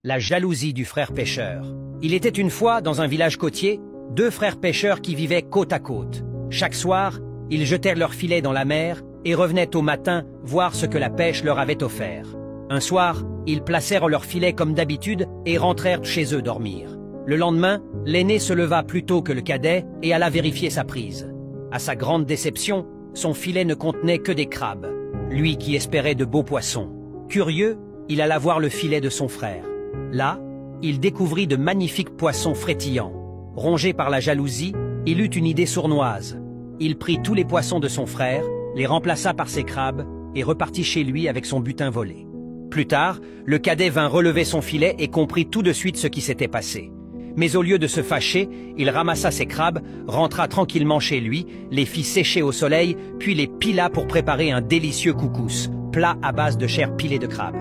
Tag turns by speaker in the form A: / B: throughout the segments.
A: La jalousie du frère pêcheur. Il était une fois, dans un village côtier, deux frères pêcheurs qui vivaient côte à côte. Chaque soir, ils jetèrent leurs filets dans la mer et revenaient au matin voir ce que la pêche leur avait offert. Un soir, ils placèrent leurs filets comme d'habitude et rentrèrent chez eux dormir. Le lendemain, l'aîné se leva plus tôt que le cadet et alla vérifier sa prise. À sa grande déception, son filet ne contenait que des crabes, lui qui espérait de beaux poissons. Curieux, il alla voir le filet de son frère. Là, il découvrit de magnifiques poissons frétillants. Rongé par la jalousie, il eut une idée sournoise. Il prit tous les poissons de son frère, les remplaça par ses crabes et repartit chez lui avec son butin volé. Plus tard, le cadet vint relever son filet et comprit tout de suite ce qui s'était passé. Mais au lieu de se fâcher, il ramassa ses crabes, rentra tranquillement chez lui, les fit sécher au soleil, puis les pila pour préparer un délicieux couscous, plat à base de chair pilée de crabes.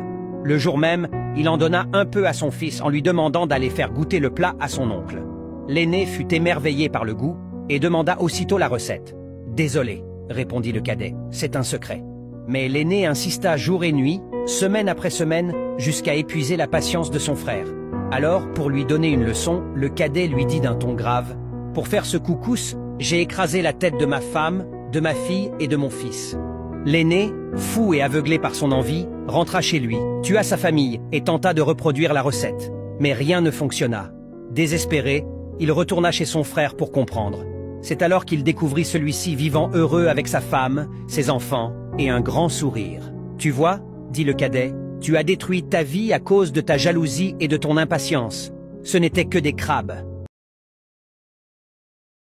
A: Le jour même, il en donna un peu à son fils en lui demandant d'aller faire goûter le plat à son oncle. L'aîné fut émerveillé par le goût et demanda aussitôt la recette. « Désolé, » répondit le cadet, « c'est un secret. » Mais l'aîné insista jour et nuit, semaine après semaine, jusqu'à épuiser la patience de son frère. Alors, pour lui donner une leçon, le cadet lui dit d'un ton grave, « Pour faire ce couscous, j'ai écrasé la tête de ma femme, de ma fille et de mon fils. » L'aîné, fou et aveuglé par son envie, rentra chez lui, tua sa famille et tenta de reproduire la recette. Mais rien ne fonctionna. Désespéré, il retourna chez son frère pour comprendre. C'est alors qu'il découvrit celui-ci vivant heureux avec sa femme, ses enfants et un grand sourire. « Tu vois, » dit le cadet, « tu as détruit ta vie à cause de ta jalousie et de ton impatience. Ce n'étaient que des crabes.